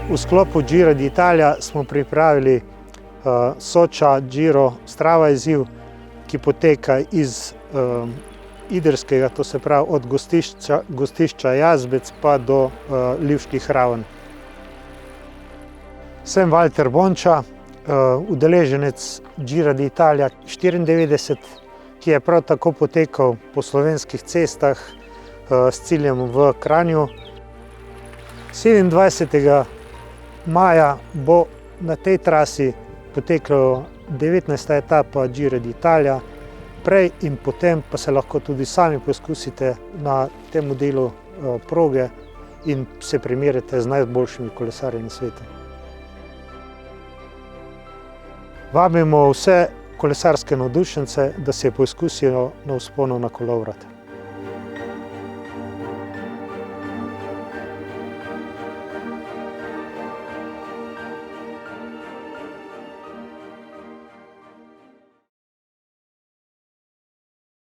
V sklopu Giro d'Italia smo pripravili Soča Giro Strava izziv, ki poteka iz Idrskega, to se pravi od gostišča Jazbec pa do Livških Raven. Sem Valter Bonča, udeleženec Gira d'Italia 94, ki je prav tako potekal po slovenskih cestah s ciljem v Kranju. 27. maja bo na tej trasi potekla 19. etapa Gira d'Italia. Prej in potem pa se lahko tudi sami poskusite na tem delu proge in se primerjate z najboljšimi kolesarji na svetu. Vabimo vse kolesarske navdušence, da se poizkusijo na vzponu na Kolovrat.